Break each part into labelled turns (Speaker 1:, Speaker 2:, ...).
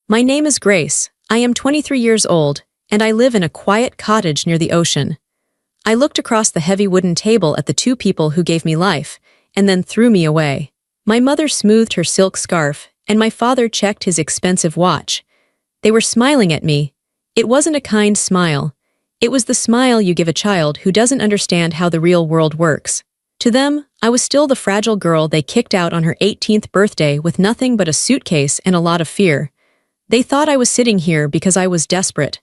Speaker 1: My name is Grace. I am 23 years old, and I live in a quiet cottage near the ocean. I looked across the heavy wooden table at the two people who gave me life, and then threw me away. My mother smoothed her silk scarf, and my father checked his expensive watch. They were smiling at me. It wasn't a kind smile. It was the smile you give a child who doesn't understand how the real world works. To them, I was still the fragile girl they kicked out on her 18th birthday with nothing but a suitcase and a lot of fear. They thought I was sitting here because I was desperate.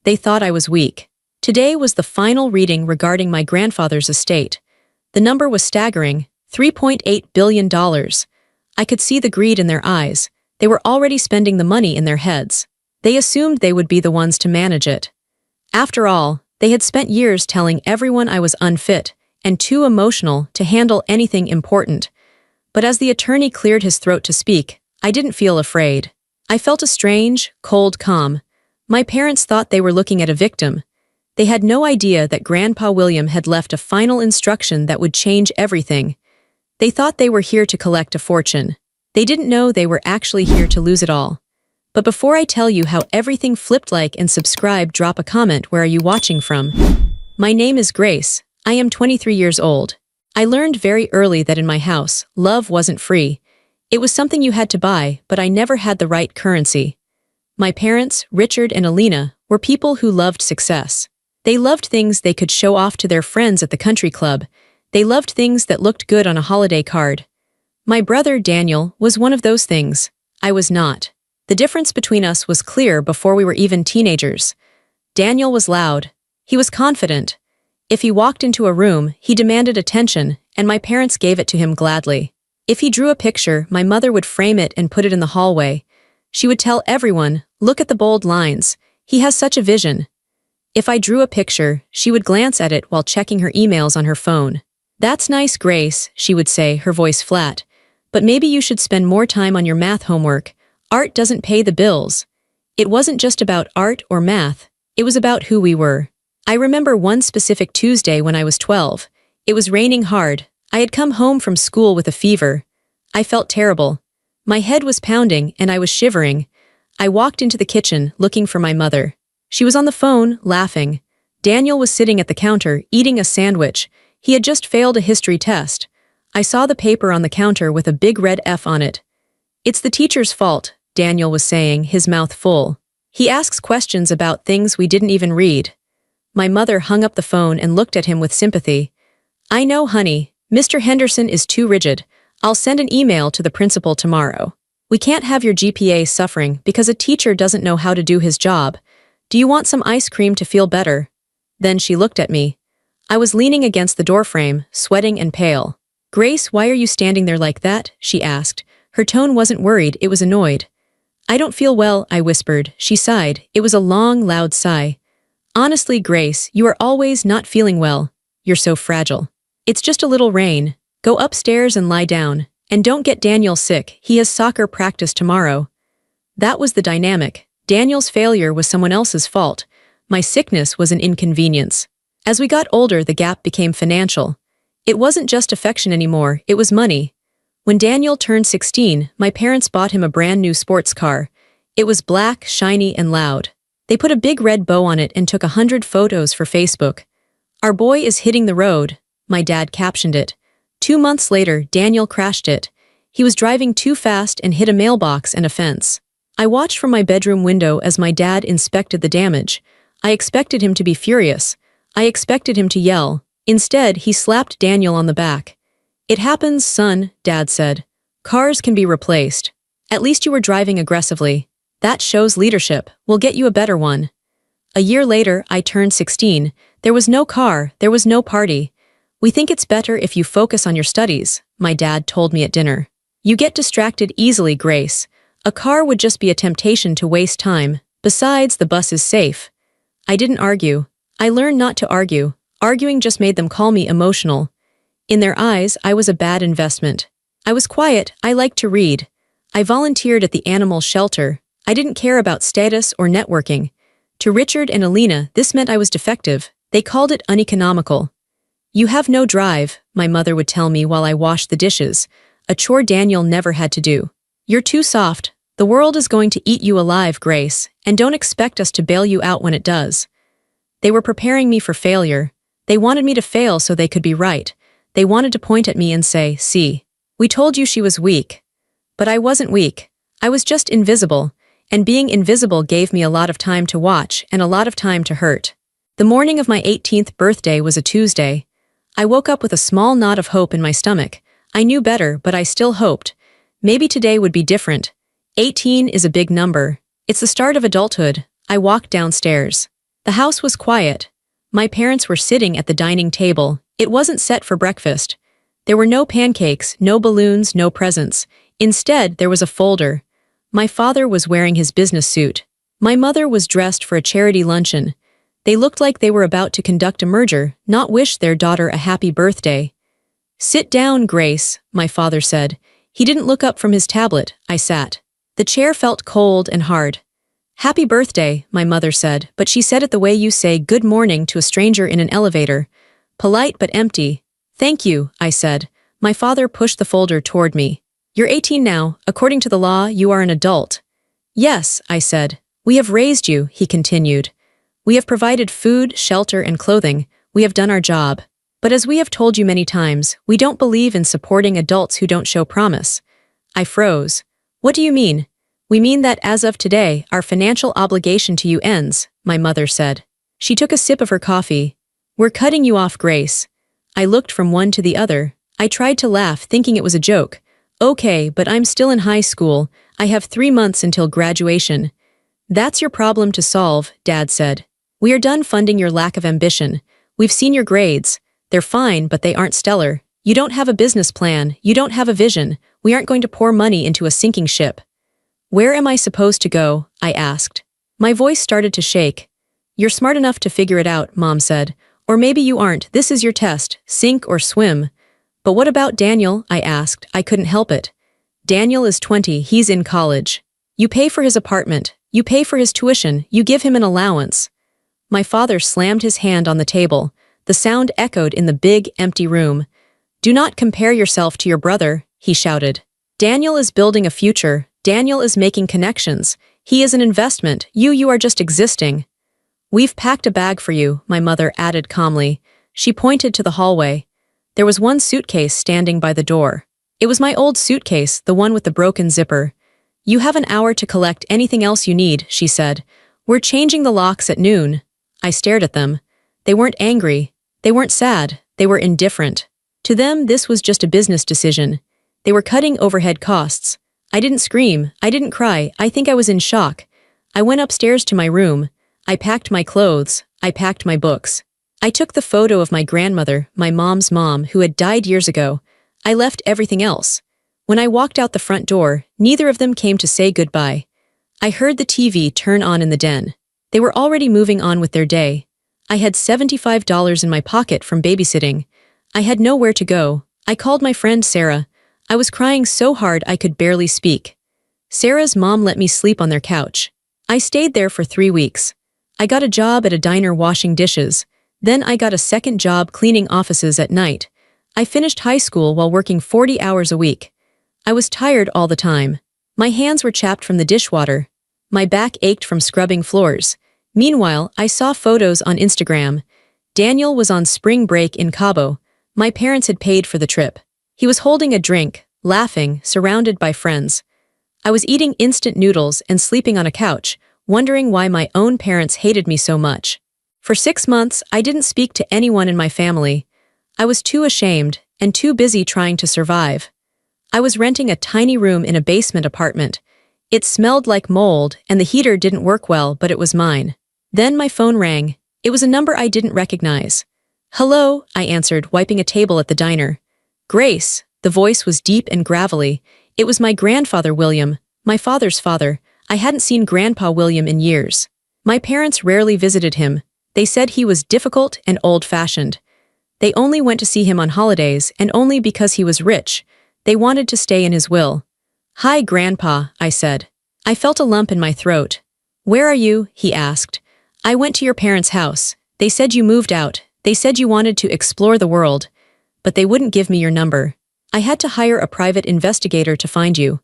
Speaker 1: They thought I was weak. Today was the final reading regarding my grandfather's estate. The number was staggering, $3.8 billion. I could see the greed in their eyes. They were already spending the money in their heads. They assumed they would be the ones to manage it. After all, they had spent years telling everyone I was unfit and too emotional to handle anything important. But as the attorney cleared his throat to speak, I didn't feel afraid. I felt a strange, cold calm. My parents thought they were looking at a victim. They had no idea that Grandpa William had left a final instruction that would change everything. They thought they were here to collect a fortune. They didn't know they were actually here to lose it all. But before I tell you how everything flipped, like and subscribe, drop a comment. Where are you watching from? My name is Grace. I am 23 years old. I learned very early that in my house, love wasn't free. It was something you had to buy, but I never had the right currency. My parents, Richard and Alina, were people who loved success. They loved things they could show off to their friends at the country club. They loved things that looked good on a holiday card. My brother, Daniel, was one of those things. I was not. The difference between us was clear before we were even teenagers. Daniel was loud. He was confident. If he walked into a room, he demanded attention, and my parents gave it to him gladly. If he drew a picture, my mother would frame it and put it in the hallway. She would tell everyone, "Look at the bold lines. He has such a vision." If I drew a picture, she would glance at it while checking her emails on her phone. "That's nice, Grace," she would say, her voice flat. "But maybe you should spend more time on your math homework. Art doesn't pay the bills." It wasn't just about art or math. It was about who we were. I remember one specific Tuesday when I was 12. It was raining hard. I had come home from school with a fever. I felt terrible. My head was pounding and I was shivering. I walked into the kitchen, looking for my mother. She was on the phone, laughing. Daniel was sitting at the counter, eating a sandwich. He had just failed a history test. I saw the paper on the counter with a big red F on it. "It's the teacher's fault," Daniel was saying, his mouth full. "He asks questions about things we didn't even read." My mother hung up the phone and looked at him with sympathy. "I know, honey. Mr. Henderson is too rigid. I'll send an email to the principal tomorrow. We can't have your GPA suffering because a teacher doesn't know how to do his job. Do you want some ice cream to feel better?" Then she looked at me. I was leaning against the doorframe, sweating and pale. "Grace, why are you standing there like that?" she asked. Her tone wasn't worried, it was annoyed. "I don't feel well," I whispered. She sighed. It was a long, loud sigh. "Honestly, Grace, you are always not feeling well. You're so fragile. It's just a little rain. Go upstairs and lie down. And don't get Daniel sick, he has soccer practice tomorrow." That was the dynamic. Daniel's failure was someone else's fault. My sickness was an inconvenience. As we got older, the gap became financial. It wasn't just affection anymore, it was money. When Daniel turned 16, my parents bought him a brand new sports car. It was black, shiny, and loud. They put a big red bow on it and took 100 photos for Facebook. "Our boy is hitting the road," my dad captioned it. 2 months later, Daniel crashed it. He was driving too fast and hit a mailbox and a fence. I watched from my bedroom window as my dad inspected the damage. I expected him to be furious. I expected him to yell. Instead, he slapped Daniel on the back. "It happens, son," Dad said. "Cars can be replaced. At least you were driving aggressively. That shows leadership. We'll get you a better one." A year later, I turned 16. There was no car, there was no party. "We think it's better if you focus on your studies," my dad told me at dinner. "You get distracted easily, Grace. A car would just be a temptation to waste time. Besides, the bus is safe." I didn't argue. I learned not to argue. Arguing just made them call me emotional. In their eyes, I was a bad investment. I was quiet, I liked to read. I volunteered at the animal shelter. I didn't care about status or networking. To Richard and Alina, this meant I was defective. They called it uneconomical. "You have no drive," my mother would tell me while I washed the dishes, a chore Daniel never had to do. "You're too soft," The world is going to eat you alive, Grace, and don't expect us to bail you out when it does. They were preparing me for failure. They wanted me to fail so they could be right. They wanted to point at me and say, "See, we told you she was weak." But I wasn't weak. I was just invisible, and being invisible gave me a lot of time to watch and a lot of time to hurt. The morning of my 18th birthday was a Tuesday. I woke up with a small knot of hope in my stomach. I knew better, but I still hoped. Maybe today would be different. 18 is a big number. It's the start of adulthood. I walked downstairs. The house was quiet. My parents were sitting at the dining table. It wasn't set for breakfast. There were no pancakes, no balloons, no presents. Instead, there was a folder. My father was wearing his business suit. My mother was dressed for a charity luncheon. They looked like they were about to conduct a merger, not wish their daughter a happy birthday. "Sit down, Grace," my father said. He didn't look up from his tablet. I sat. The chair felt cold and hard. "Happy birthday," my mother said, but she said it the way you say good morning to a stranger in an elevator. Polite but empty. "Thank you," I said. My father pushed the folder toward me. "You're 18 now. According to the law, you are an adult." "Yes," I said. "We have raised you," he continued. "We have provided food, shelter, and clothing. We have done our job. But as we have told you many times, we don't believe in supporting adults who don't show promise." I froze. "What do you mean?" "We mean that as of today, our financial obligation to you ends," my mother said. She took a sip of her coffee. "We're cutting you off, Grace." I looked from one to the other. I tried to laugh, thinking it was a joke. "Okay, but I'm still in high school. I have 3 months until graduation." "That's your problem to solve," Dad said. "We are done funding your lack of ambition. We've seen your grades. They're fine, but they aren't stellar. You don't have a business plan. You don't have a vision. We aren't going to pour money into a sinking ship." "Where am I supposed to go?" I asked. My voice started to shake. "You're smart enough to figure it out," Mom said. "Or maybe you aren't. This is your test. Sink or swim." "But what about Daniel?" I asked. I couldn't help it. "Daniel is 20. He's in college. You pay for his apartment. You pay for his tuition. You give him an allowance." My father slammed his hand on the table. The sound echoed in the big, empty room. "Do not compare yourself to your brother," he shouted. "Daniel is building a future. Daniel is making connections. He is an investment. You are just existing." "We've packed a bag for you," my mother added calmly. She pointed to the hallway. There was one suitcase standing by the door. It was my old suitcase, the one with the broken zipper. "You have an hour to collect anything else you need," she said. "We're changing the locks at noon." I stared at them. They weren't angry. They weren't sad. They were indifferent. To them, this was just a business decision. They were cutting overhead costs. I didn't scream. I didn't cry. I think I was in shock. I went upstairs to my room. I packed my clothes. I packed my books. I took the photo of my grandmother, my mom's mom, who had died years ago. I left everything else. When I walked out the front door, neither of them came to say goodbye. I heard the TV turn on in the den. They were already moving on with their day. I had $75 in my pocket from babysitting. I had nowhere to go. I called my friend Sarah. I was crying so hard I could barely speak. Sarah's mom let me sleep on their couch. I stayed there for 3 weeks. I got a job at a diner washing dishes. Then I got a second job cleaning offices at night. I finished high school while working 40 hours a week. I was tired all the time. My hands were chapped from the dishwater. My back ached from scrubbing floors. Meanwhile, I saw photos on Instagram. Daniel was on spring break in Cabo. My parents had paid for the trip. He was holding a drink, laughing, surrounded by friends. I was eating instant noodles and sleeping on a couch, wondering why my own parents hated me so much. For 6 months, I didn't speak to anyone in my family. I was too ashamed and too busy trying to survive. I was renting a tiny room in a basement apartment. It smelled like mold, and the heater didn't work well, but it was mine. Then my phone rang. It was a number I didn't recognize. "Hello," I answered, wiping a table at the diner. "Grace." The voice was deep and gravelly. It was my grandfather William, my father's father. I hadn't seen Grandpa William in years. My parents rarely visited him. They said he was difficult and old-fashioned. They only went to see him on holidays, and only because he was rich. They wanted to stay in his will. "Hi, Grandpa," I said. I felt a lump in my throat. "Where are you?" he asked. "I went to your parents' house. They said you moved out. They said you wanted to explore the world. But they wouldn't give me your number. I had to hire a private investigator to find you."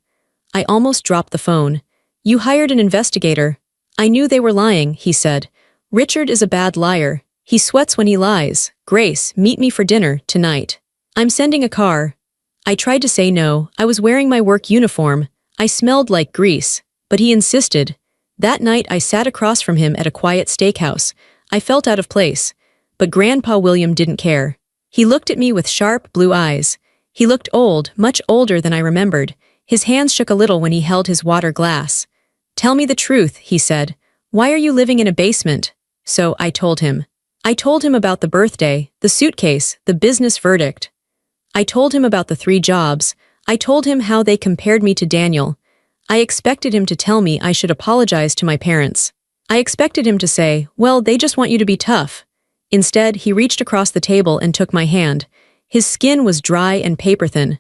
Speaker 1: I almost dropped the phone. You hired an investigator. I knew they were lying, he said. Richard is a bad liar. He sweats when he lies. Grace, meet me for dinner, tonight. I'm sending a car. I tried to say no. I was wearing my work uniform. I smelled like grease. But he insisted. That night I sat across from him at a quiet steakhouse. I felt out of place. But Grandpa William didn't care. He looked at me with sharp, blue eyes. He looked old, much older than I remembered. His hands shook a little when he held his water glass. Tell me the truth, he said. Why are you living in a basement? So I told him. I told him about the birthday, the suitcase, the business verdict. I told him about the 3 jobs. I told him how they compared me to Daniel. I expected him to tell me I should apologize to my parents. I expected him to say, well, they just want you to be tough. Instead, he reached across the table and took my hand. His skin was dry and paper-thin.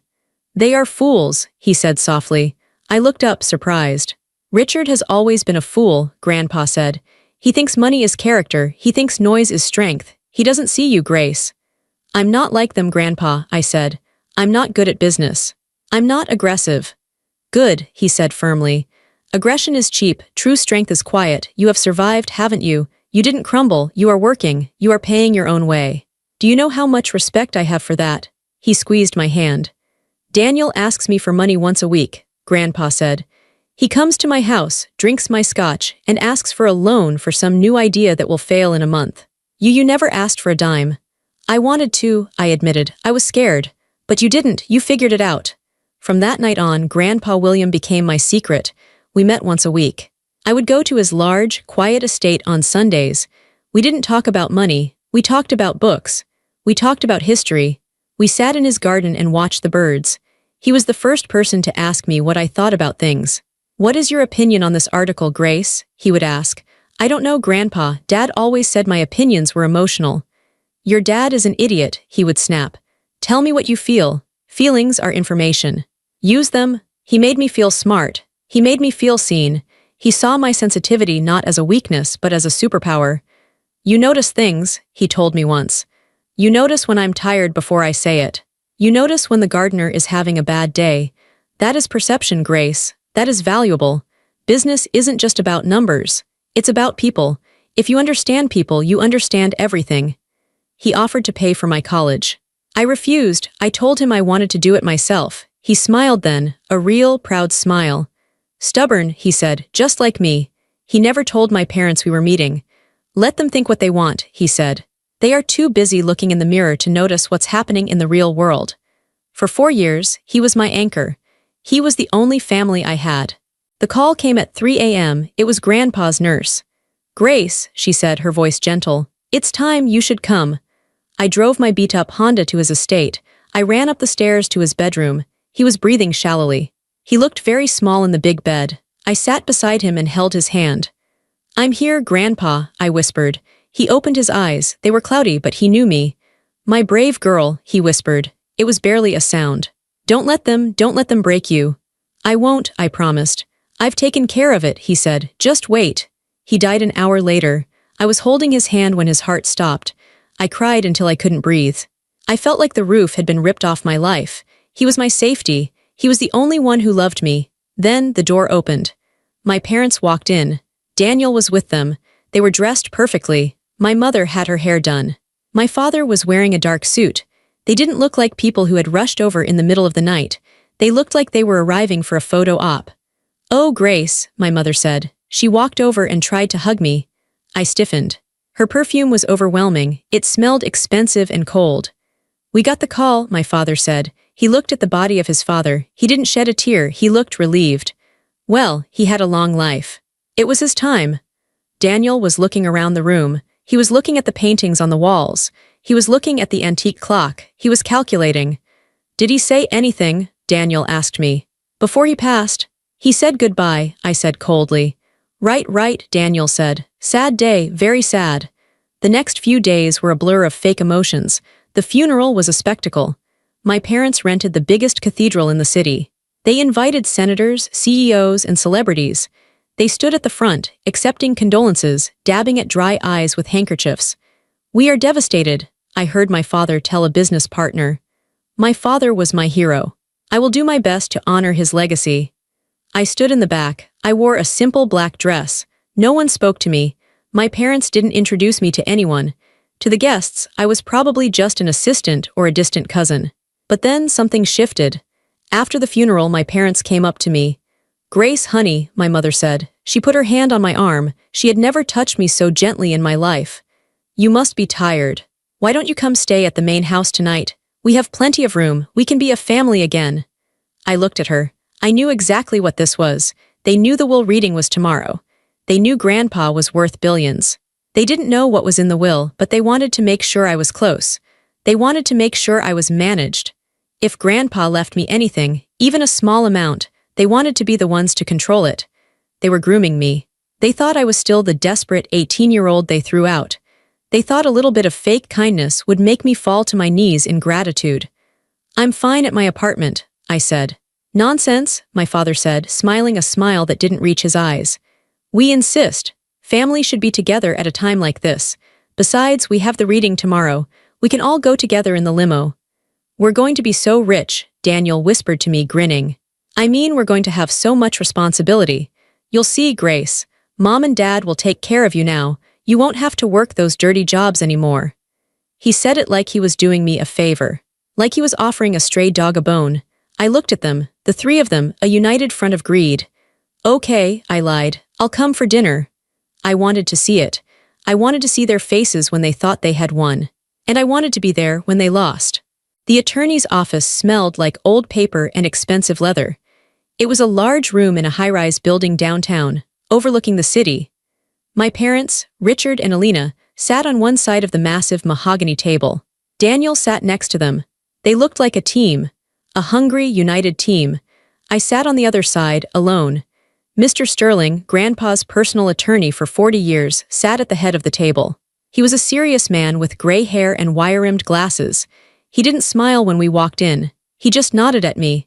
Speaker 1: They are fools, he said softly. I looked up, surprised. Richard has always been a fool, Grandpa said. He thinks money is character, he thinks noise is strength. He doesn't see you, Grace. I'm not like them, Grandpa, I said. I'm not good at business. I'm not aggressive. Good, he said firmly. Aggression is cheap, true strength is quiet. You have survived, haven't you? You didn't crumble, you are working, you are paying your own way. Do you know how much respect I have for that? He squeezed my hand. Daniel asks me for money once a week, Grandpa said. He comes to my house, drinks my scotch, and asks for a loan for some new idea that will fail in a month. You never asked for a dime. I wanted to, I admitted. I was scared. But you didn't, you figured it out. From that night on, Grandpa William became my secret. We met once a week. I would go to his large, quiet estate on Sundays. We didn't talk about money. We talked about books. We talked about history. We sat in his garden and watched the birds. He was the first person to ask me what I thought about things. What is your opinion on this article, Grace? He would ask. I don't know, Grandpa. Dad always said my opinions were emotional. Your dad is an idiot, he would snap. Tell me what you feel. Feelings are information. Use them. He made me feel smart. He made me feel seen. He saw my sensitivity not as a weakness, but as a superpower. You notice things, he told me once. You notice when I'm tired before I say it. You notice when the gardener is having a bad day. That is perception, Grace. That is valuable. Business isn't just about numbers. It's about people. If you understand people, you understand everything. He offered to pay for my college. I refused. I told him I wanted to do it myself. He smiled then, a real, proud smile. Stubborn, he said, just like me. He never told my parents we were meeting. Let them think what they want, he said. They are too busy looking in the mirror to notice what's happening in the real world. For 4 years, he was my anchor. He was the only family I had. The call came at 3 a.m. It was Grandpa's nurse. Grace, she said, her voice gentle. It's time, you should come. I drove my beat-up Honda to his estate. I ran up the stairs to his bedroom. He was breathing shallowly. He looked very small in the big bed. I sat beside him and held his hand. I'm here, Grandpa, I whispered. He opened his eyes. They were cloudy, but he knew me. My brave girl, he whispered. It was barely a sound. Don't let them break you. I won't, I promised. I've taken care of it, he said. Just wait. He died an hour later. I was holding his hand when his heart stopped. I cried until I couldn't breathe. I felt like the roof had been ripped off my life. He was my safety. He was the only one who loved me. Then the door opened. My parents walked in. Daniel was with them. They were dressed perfectly. My mother had her hair done. My father was wearing a dark suit. They didn't look like people who had rushed over in the middle of the night. They looked like they were arriving for a photo op. Oh, Grace, my mother said. She walked over and tried to hug me. I stiffened. Her perfume was overwhelming. It smelled expensive and cold. We got the call, my father said. He looked at the body of his father. He didn't shed a tear. He looked relieved. Well, he had a long life. It was his time. Daniel was looking around the room. He was looking at the paintings on the walls. He was looking at the antique clock. He was calculating. Did he say anything? Daniel asked me. Before he passed. He said goodbye, I said coldly. Right, Daniel said. Sad day, very sad. The next few days were a blur of fake emotions. The funeral was a spectacle. My parents rented the biggest cathedral in the city. They invited senators, CEOs, and celebrities. They stood at the front, accepting condolences, dabbing at dry eyes with handkerchiefs. We are devastated, I heard my father tell a business partner. My father was my hero. I will do my best to honor his legacy. I stood in the back. I wore a simple black dress. No one spoke to me. My parents didn't introduce me to anyone. To the guests, I was probably just an assistant or a distant cousin. But then something shifted. After the funeral, my parents came up to me. "Grace, honey," my mother said. She put her hand on my arm. She had never touched me so gently in my life. "You must be tired. Why don't you come stay at the main house tonight? We have plenty of room. We can be a family again." I looked at her. I knew exactly what this was. They knew the will reading was tomorrow. They knew Grandpa was worth billions. They didn't know what was in the will, but they wanted to make sure I was close. They wanted to make sure I was managed. If Grandpa left me anything, even a small amount, they wanted to be the ones to control it. They were grooming me. They thought I was still the desperate 18-year-old they threw out. They thought a little bit of fake kindness would make me fall to my knees in gratitude. "I'm fine at my apartment," I said. "Nonsense," my father said, smiling a smile that didn't reach his eyes. "We insist. Family should be together at a time like this. Besides, we have the reading tomorrow. We can all go together in the limo." "We're going to be so rich," Daniel whispered to me, grinning. "I mean, we're going to have so much responsibility. You'll see, Grace. Mom and Dad will take care of you now. You won't have to work those dirty jobs anymore." He said it like he was doing me a favor. Like he was offering a stray dog a bone. I looked at them, the three of them, a united front of greed. "Okay," I lied. "I'll come for dinner." I wanted to see it. I wanted to see their faces when they thought they had won. And I wanted to be there when they lost. The attorney's office smelled like old paper and expensive leather. It was a large room in a high-rise building downtown, overlooking the city. My parents, Richard and Alina, sat on one side of the massive mahogany table. Daniel sat next to them. They looked like a team, a hungry, united team. I sat on the other side, alone. Mr. Sterling, Grandpa's personal attorney for 40 years, sat at the head of the table. He was a serious man with gray hair and wire-rimmed glasses. He didn't smile when we walked in. He just nodded at me.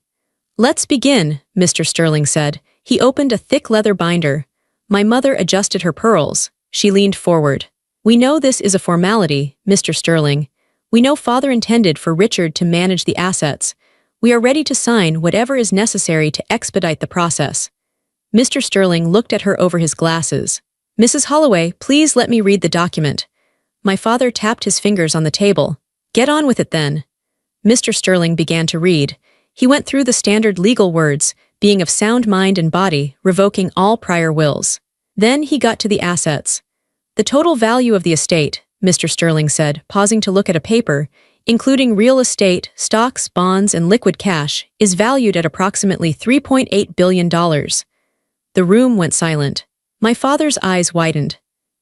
Speaker 1: "Let's begin," Mr. Sterling said. He opened a thick leather binder. My mother adjusted her pearls. She leaned forward. "We know this is a formality, Mr. Sterling. We know Father intended for Richard to manage the assets. We are ready to sign whatever is necessary to expedite the process." Mr. Sterling looked at her over his glasses. "Mrs. Holloway, please let me read the document." My father tapped his fingers on the table. "Get on with it then." Mr. Sterling began to read. He went through the standard legal words, being of sound mind and body, revoking all prior wills. Then he got to the assets. "The total value of the estate," Mr. Sterling said, pausing to look at a paper, "including real estate, stocks, bonds, and liquid cash, is valued at approximately $3.8 billion. The room went silent. My father's eyes widened.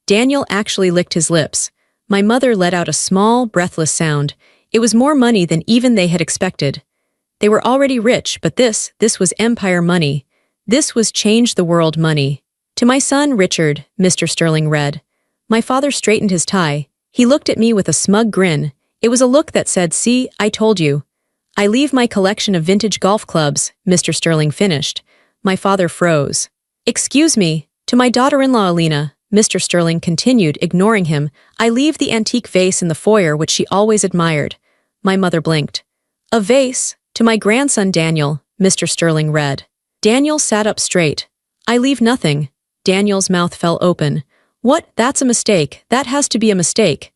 Speaker 1: Daniel actually licked his lips. My mother let out a small, breathless sound. It was more money than even they had expected. They were already rich, but this was empire money. This was change-the-world money. "To my son, Richard," Mr. Sterling read. My father straightened his tie. He looked at me with a smug grin. It was a look that said, "See, I told you." "I leave my collection of vintage golf clubs," Mr. Sterling finished. My father froze. "Excuse me, to my daughter-in-law Alina," Mr. Sterling continued, ignoring him. "I leave the antique vase in the foyer which she always admired." My mother blinked. "A vase? To my grandson Daniel," Mr. Sterling read. Daniel sat up straight. "I leave nothing." Daniel's mouth fell open. "What? That's a mistake. That has to be a mistake."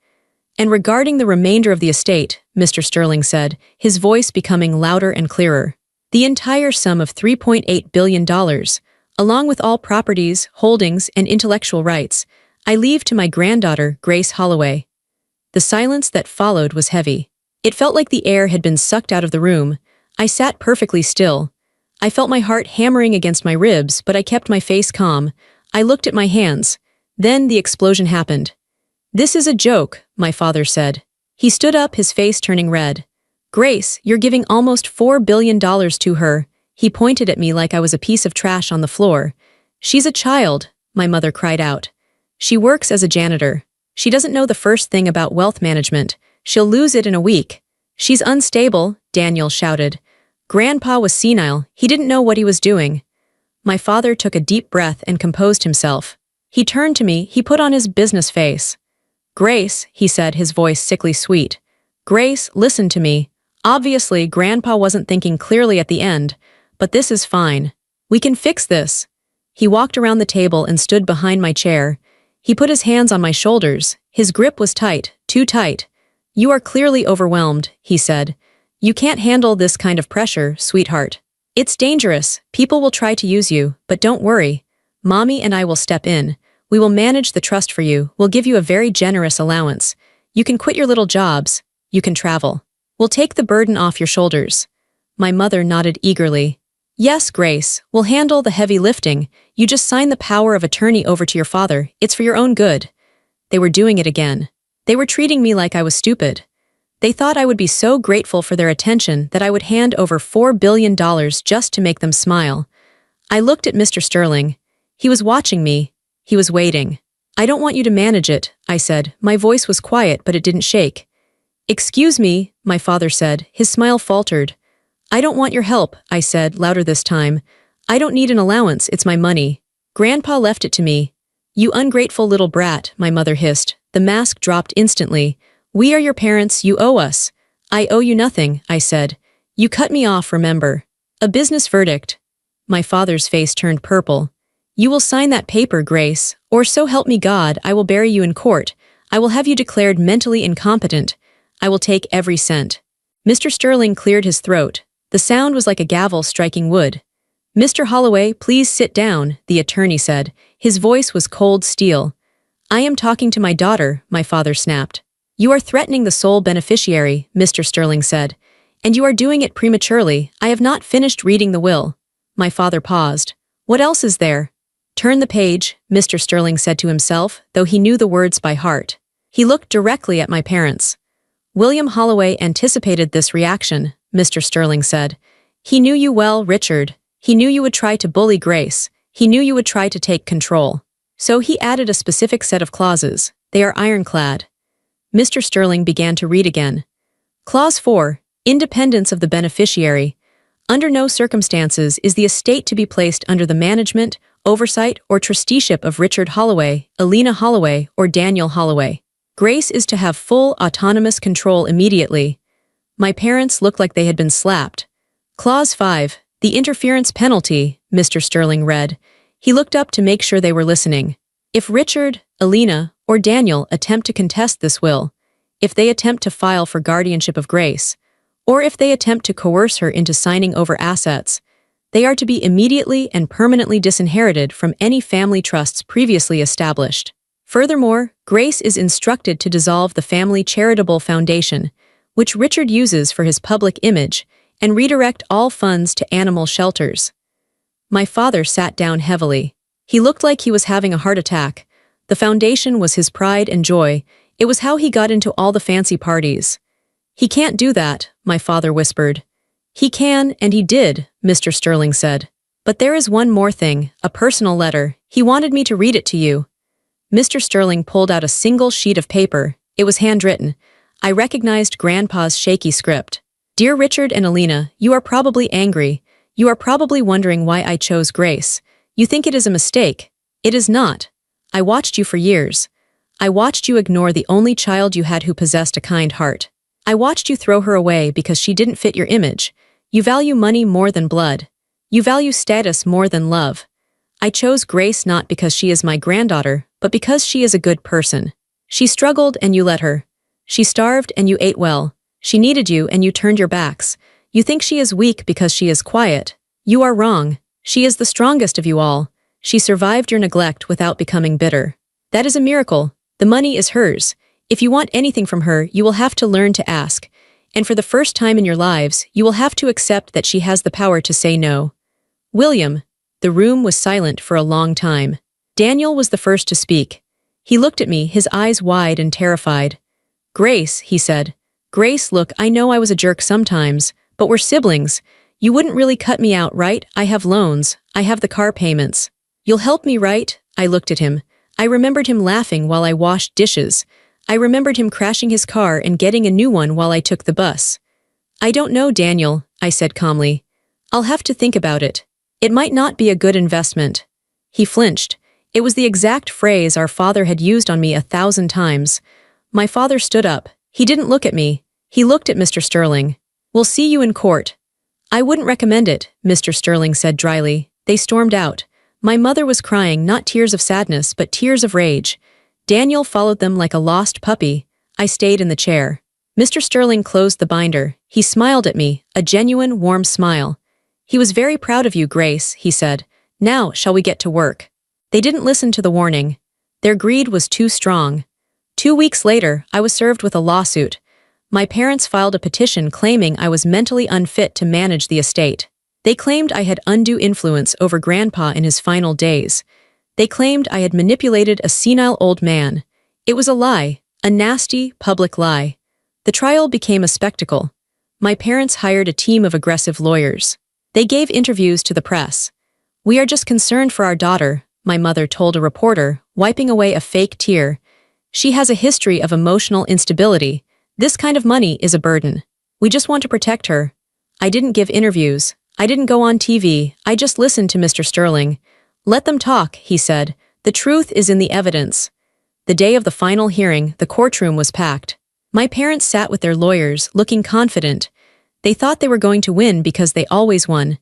Speaker 1: "And regarding the remainder of the estate," Mr. Sterling said, his voice becoming louder and clearer. "The entire sum of $3.8 billion, along with all properties, holdings, and intellectual rights, I leave to my granddaughter, Grace Holloway." The silence that followed was heavy. It felt like the air had been sucked out of the room. I sat perfectly still. I felt my heart hammering against my ribs, but I kept my face calm. I looked at my hands. Then the explosion happened. "This is a joke," my father said. He stood up, his face turning red. "Grace, you're giving almost $4 billion to her." He pointed at me like I was a piece of trash on the floor. "She's a child," my mother cried out. "She works as a janitor. She doesn't know the first thing about wealth management. She'll lose it in a week." "She's unstable," Daniel shouted. Grandpa was senile. He didn't know what he was doing. My father took a deep breath and composed himself. He turned to me. He put on his business face. "Grace," he said, his voice sickly sweet. "Grace, listen to me. Obviously, Grandpa wasn't thinking clearly at the end, but this is fine. We can fix this. He walked around the table and stood behind my chair. He put his hands on my shoulders. His grip was tight, too tight. You are clearly overwhelmed, he said. You can't handle this kind of pressure, sweetheart. It's dangerous. People will try to use you, but don't worry. Mommy and I will step in. We will manage the trust for you. We'll give you a very generous allowance. You can quit your little jobs. You can travel. We'll take the burden off your shoulders. My mother nodded eagerly. Yes, Grace, we'll handle the heavy lifting. You just sign the power of attorney over to your father. It's for your own good. They were doing it again. They were treating me like I was stupid. They thought I would be so grateful for their attention that I would hand over $4 billion just to make them smile. I looked at Mr. Sterling. He was watching me. He was waiting. I don't want you to manage it, I said. My voice was quiet, but it didn't shake. Excuse me, my father said. His smile faltered. I don't want your help, I said, louder this time. I don't need an allowance, it's my money. Grandpa left it to me. You ungrateful little brat, my mother hissed. The mask dropped instantly. We are your parents, you owe us. I owe you nothing, I said. You cut me off, remember. A business verdict. My father's face turned purple. You will sign that paper, Grace, or so help me God, I will bury you in court. I will have you declared mentally incompetent. I will take every cent. Mr. Sterling cleared his throat. The sound was like a gavel striking wood. Mr. Holloway, please sit down, the attorney said. His voice was cold steel. I am talking to my daughter, my father snapped. You are threatening the sole beneficiary, Mr. Sterling said. And you are doing it prematurely. I have not finished reading the will. My father paused. What else is there? Turn the page, Mr. Sterling said to himself, though he knew the words by heart. He looked directly at my parents. William Holloway anticipated this reaction, Mr. Sterling said. He knew you well, Richard. He knew you would try to bully Grace. He knew you would try to take control. So he added a specific set of clauses. They are ironclad. Mr. Sterling began to read again. Clause 4. Independence of the beneficiary. Under no circumstances is the estate to be placed under the management, oversight, or trusteeship of Richard Holloway, Alina Holloway, or Daniel Holloway. Grace is to have full autonomous control immediately. My parents looked like they had been slapped. Clause 5. The interference penalty, Mr. Sterling read. He looked up to make sure they were listening. If Richard, Alina, or Daniel attempt to contest this will, if they attempt to file for guardianship of Grace, or if they attempt to coerce her into signing over assets, they are to be immediately and permanently disinherited from any family trusts previously established. Furthermore, Grace is instructed to dissolve the family charitable foundation, which Richard uses for his public image, and redirect all funds to animal shelters. My father sat down heavily. He looked like he was having a heart attack. The foundation was his pride and joy. It was how he got into all the fancy parties. He can't do that, my father whispered. He can, and he did, Mr. Sterling said. But there is one more thing, a personal letter. He wanted me to read it to you. Mr. Sterling pulled out a single sheet of paper. It was handwritten. I recognized Grandpa's shaky script. Dear Richard and Alina, you are probably angry. You are probably wondering why I chose Grace. You think it is a mistake. It is not. I watched you for years. I watched you ignore the only child you had who possessed a kind heart. I watched you throw her away because she didn't fit your image. You value money more than blood. You value status more than love. I chose Grace not because she is my granddaughter, but because she is a good person. She struggled and you let her. She starved and you ate well. She needed you and you turned your backs. You think she is weak because she is quiet. You are wrong. She is the strongest of you all. She survived your neglect without becoming bitter. That is a miracle. The money is hers. If you want anything from her, you will have to learn to ask. And for the first time in your lives, you will have to accept that she has the power to say no. William. The room was silent for a long time. Daniel was the first to speak. He looked at me, his eyes wide and terrified. Grace, he said. Grace, look, I know I was a jerk sometimes, but we're siblings. You wouldn't really cut me out, right? I have loans. I have the car payments. You'll help me, right? I looked at him. I remembered him laughing while I washed dishes. I remembered him crashing his car and getting a new one while I took the bus. I don't know, Daniel, I said calmly. I'll have to think about it. It might not be a good investment. He flinched. It was the exact phrase our father had used on me 1,000 times. My father stood up. He didn't look at me. He looked at Mr. Sterling. We'll see you in court. I wouldn't recommend it, Mr. Sterling said dryly. They stormed out. My mother was crying not tears of sadness but tears of rage. Daniel followed them like a lost puppy. I stayed in the chair. Mr. Sterling closed the binder. He smiled at me, a genuine, warm smile. He was very proud of you, Grace, he said. Now, shall we get to work? They didn't listen to the warning. Their greed was too strong. 2 weeks later, I was served with a lawsuit. My parents filed a petition claiming I was mentally unfit to manage the estate. They claimed I had undue influence over Grandpa in his final days. They claimed I had manipulated a senile old man. It was a lie, a nasty, public lie. The trial became a spectacle. My parents hired a team of aggressive lawyers. They gave interviews to the press. We are just concerned for our daughter, my mother told a reporter, wiping away a fake tear. She has a history of emotional instability. This kind of money is a burden. We just want to protect her. I didn't give interviews. I didn't go on TV. I just listened to Mr. Sterling. Let them talk, he said. The truth is in the evidence. The day of the final hearing, the courtroom was packed. My parents sat with their lawyers, looking confident. They thought they were going to win because they always won.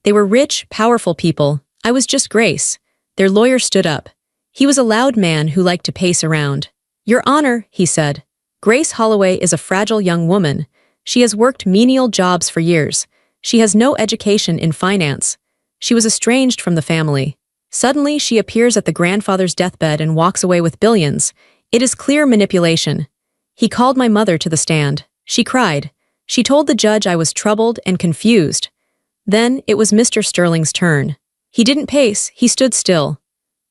Speaker 1: They were rich, powerful people. I was just Grace. Their lawyer stood up. He was a loud man who liked to pace around. Your Honor, he said. Grace Holloway is a fragile young woman. She has worked menial jobs for years. She has no education in finance. She was estranged from the family. Suddenly, she appears at the grandfather's deathbed and walks away with billions. It is clear manipulation. He called my mother to the stand. She cried. She told the judge I was troubled and confused. Then, it was Mr. Sterling's turn. He didn't pace, he stood still.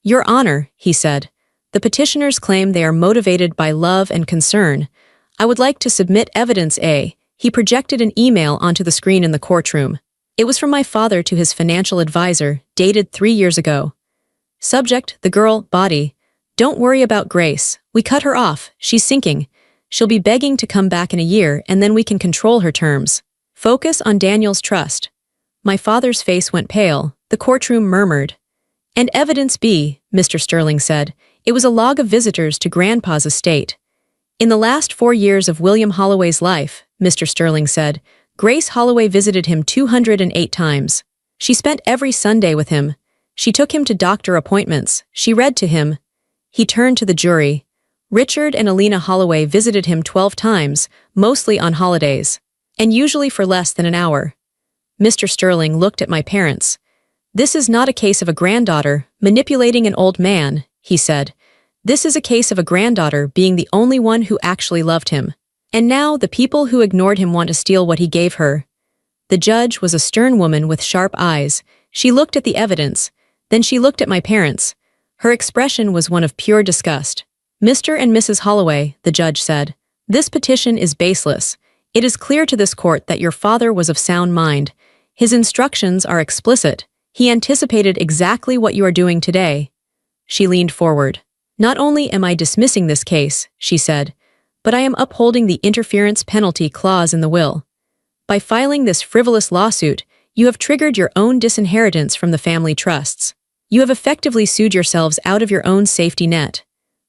Speaker 1: Your Honor, he said. The petitioners claim they are motivated by love and concern. I would like to submit evidence A. He projected an email onto the screen in the courtroom. It was from my father to his financial advisor, dated 3 years ago. Subject, the girl, body. Don't worry about Grace. We cut her off. She's sinking. She'll be begging to come back in a year and then we can control her terms. Focus on Daniel's trust. My father's face went pale. The courtroom murmured. And evidence B, Mr. Sterling said. It was a log of visitors to Grandpa's estate. In the last 4 years of William Holloway's life, Mr. Sterling said, Grace Holloway visited him 208 times. She spent every Sunday with him. She took him to doctor appointments. She read to him. He turned to the jury. Richard and Alina Holloway visited him 12 times, mostly on holidays, and usually for less than an hour. Mr. Sterling looked at my parents. This is not a case of a granddaughter manipulating an old man, he said. This is a case of a granddaughter being the only one who actually loved him. And now the people who ignored him want to steal what he gave her. The judge was a stern woman with sharp eyes. She looked at the evidence. Then she looked at my parents. Her expression was one of pure disgust. Mr. and Mrs. Holloway, the judge said, this petition is baseless. It is clear to this court that your father was of sound mind. His instructions are explicit. He anticipated exactly what you are doing today. She leaned forward. Not only am I dismissing this case, she said, but I am upholding the interference penalty clause in the will. By filing this frivolous lawsuit, you have triggered your own disinheritance from the family trusts. You have effectively sued yourselves out of your own safety net.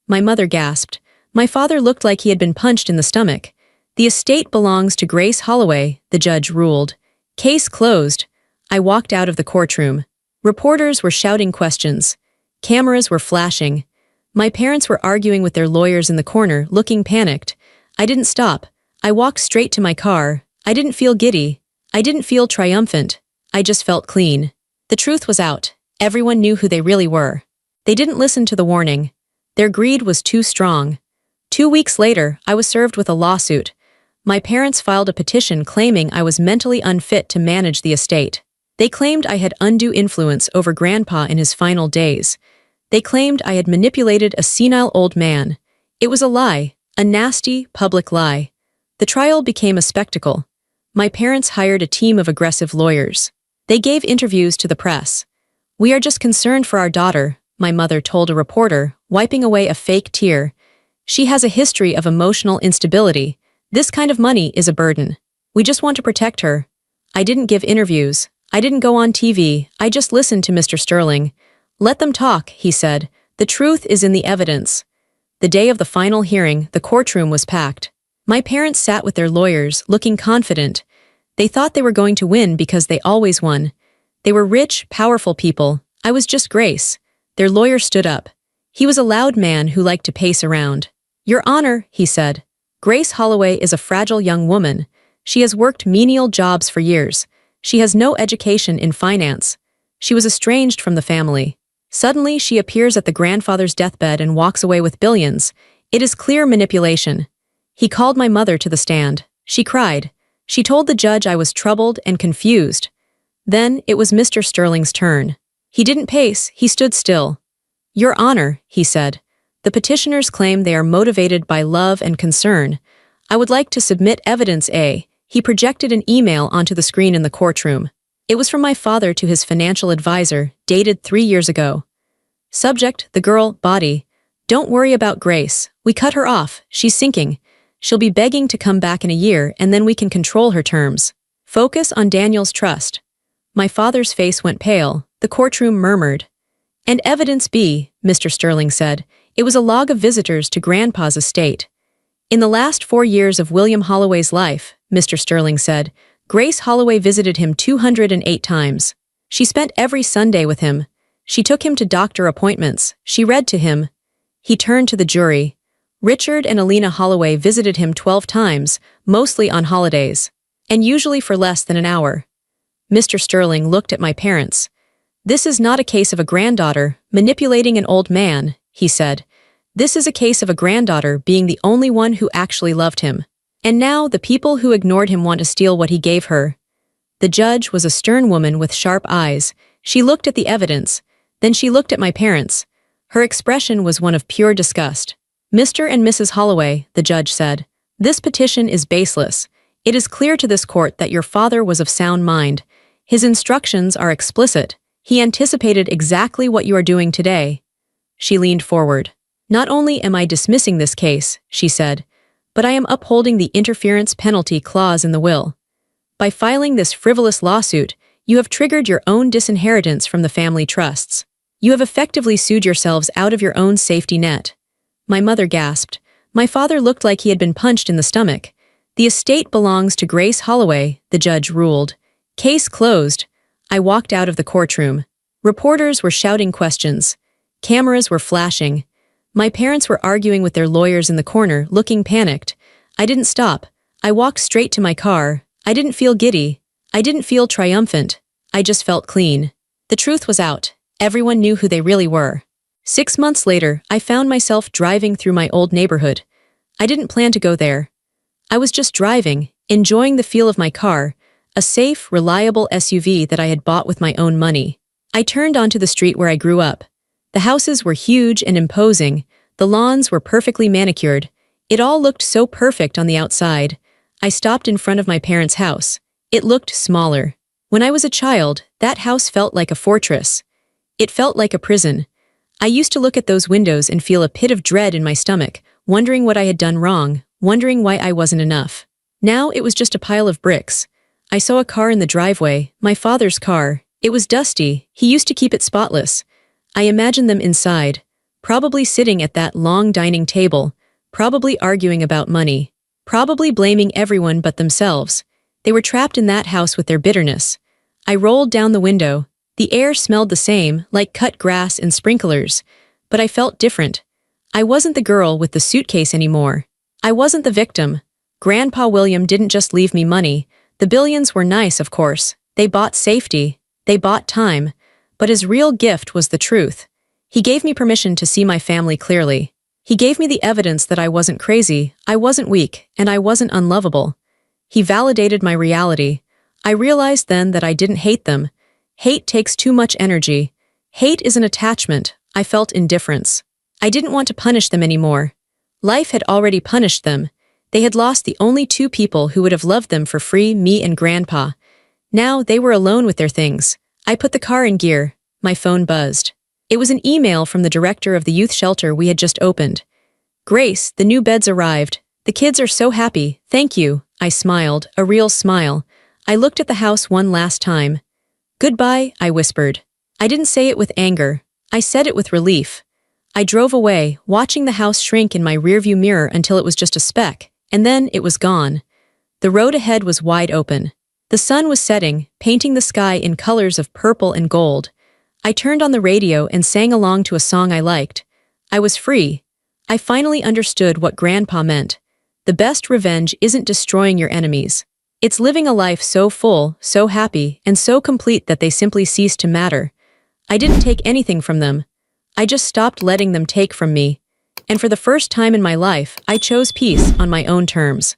Speaker 1: My mother gasped. My father looked like he had been punched in the stomach. The estate belongs to Grace Holloway, the judge ruled. Case closed. I walked out of the courtroom. Reporters were shouting questions. Cameras were flashing. My parents were arguing with their lawyers in the corner, looking panicked. I didn't stop. I walked straight to my car. I didn't feel giddy. I didn't feel triumphant. I just felt clean. The truth was out. Everyone knew who they really were. They didn't listen to the warning. Their greed was too strong. 2 weeks later, I was served with a lawsuit. My parents filed a petition claiming I was mentally unfit to manage the estate. They claimed I had undue influence over Grandpa in his final days. They claimed I had manipulated a senile old man. It was a lie, a nasty, public lie. The trial became a spectacle. My parents hired a team of aggressive lawyers. They gave interviews to the press. We are just concerned for our daughter, my mother told a reporter, wiping away a fake tear. She has a history of emotional instability. This kind of money is a burden. We just want to protect her. I didn't give interviews. I didn't go on TV. I just listened to Mr. Sterling. Let them talk, he said. The truth is in the evidence. The day of the final hearing, the courtroom was packed. My parents sat with their lawyers, looking confident. They thought they were going to win because they always won. They were rich, powerful people. I was just Grace. Their lawyer stood up. He was a loud man who liked to pace around. "Your Honor," he said, "Grace Holloway is a fragile young woman. She has worked menial jobs for years. She has no education in finance. She was estranged from the family. Suddenly, she appears at the grandfather's deathbed and walks away with billions. It is clear manipulation." He called my mother to the stand. She cried. She told the judge I was troubled and confused. Then it was Mr. Sterling's turn. He didn't pace, he stood still. "Your Honor," he said, "the petitioners claim they are motivated by love and concern. I would like to submit evidence A." He projected an email onto the screen in the courtroom. It was from my father to his financial advisor, dated 3 years ago. Subject, the girl, body. "Don't worry about Grace. We cut her off. She's sinking. She'll be begging to come back in a year and then we can control her terms. Focus on Daniel's trust." My father's face went pale. The courtroom murmured. "And evidence B," Mr. Sterling said. It was a log of visitors to Grandpa's estate. "In the last 4 years of William Holloway's life," Mr. Sterling said, "Grace Holloway visited him 208 times. She spent every Sunday with him. She took him to doctor appointments. She read to him." He turned to the jury. "Richard and Alina Holloway visited him 12 times, mostly on holidays, and usually for less than an hour." Mr. Sterling looked at my parents. "This is not a case of a granddaughter manipulating an old man," he said. "This is a case of a granddaughter being the only one who actually loved him. And now the people who ignored him want to steal what he gave her." The judge was a stern woman with sharp eyes. She looked at the evidence. Then she looked at my parents. Her expression was one of pure disgust. "Mr. and Mrs. Holloway," the judge said, "this petition is baseless. It is clear to this court that your father was of sound mind. His instructions are explicit. He anticipated exactly what you are doing today." She leaned forward. "Not only am I dismissing this case," she said, "but I am upholding the interference penalty clause in the will. By filing this frivolous lawsuit, you have triggered your own disinheritance from the family trusts. You have effectively sued yourselves out of your own safety net." My mother gasped. My father looked like he had been punched in the stomach. "The estate belongs to Grace Holloway," the judge ruled. "Case closed." I walked out of the courtroom. Reporters were shouting questions. Cameras were flashing. My parents were arguing with their lawyers in the corner, looking panicked. I didn't stop. I walked straight to my car. I didn't feel giddy. I didn't feel triumphant. I just felt clean. The truth was out. Everyone knew who they really were. 6 months later, I found myself driving through my old neighborhood. I didn't plan to go there. I was just driving, enjoying the feel of my car, a safe, reliable SUV that I had bought with my own money. I turned onto the street where I grew up. The houses were huge and imposing. The lawns were perfectly manicured. It all looked so perfect on the outside. I stopped in front of my parents' house. It looked smaller. When I was a child, that house felt like a fortress. It felt like a prison. I used to look at those windows and feel a pit of dread in my stomach, wondering what I had done wrong, wondering why I wasn't enough. Now it was just a pile of bricks. I saw a car in the driveway, my father's car. It was dusty. He used to keep it spotless. I imagined them inside, probably sitting at that long dining table, probably arguing about money, probably blaming everyone but themselves. They were trapped in that house with their bitterness. I rolled down the window. The air smelled the same, like cut grass and sprinklers, but I felt different. I wasn't the girl with the suitcase anymore. I wasn't the victim. Grandpa William didn't just leave me money. The billions were nice, of course. They bought safety. They bought time. But his real gift was the truth. He gave me permission to see my family clearly. He gave me the evidence that I wasn't crazy, I wasn't weak, and I wasn't unlovable. He validated my reality. I realized then that I didn't hate them. Hate takes too much energy. Hate is an attachment. I felt indifference. I didn't want to punish them anymore. Life had already punished them. They had lost the only 2 people who would have loved them for free, me and Grandpa. Now they were alone with their things. I put the car in gear. My phone buzzed. It was an email from the director of the youth shelter we had just opened. "Grace, the new beds arrived. The kids are so happy. Thank you." I smiled, a real smile. I looked at the house one last time. "Goodbye," I whispered. I didn't say it with anger. I said it with relief. I drove away, watching the house shrink in my rearview mirror until it was just a speck, and then it was gone. The road ahead was wide open. The sun was setting, painting the sky in colors of purple and gold. I turned on the radio and sang along to a song I liked. I was free. I finally understood what Grandpa meant. The best revenge isn't destroying your enemies. It's living a life so full, so happy, and so complete that they simply cease to matter. I didn't take anything from them. I just stopped letting them take from me. And for the first time in my life, I chose peace on my own terms.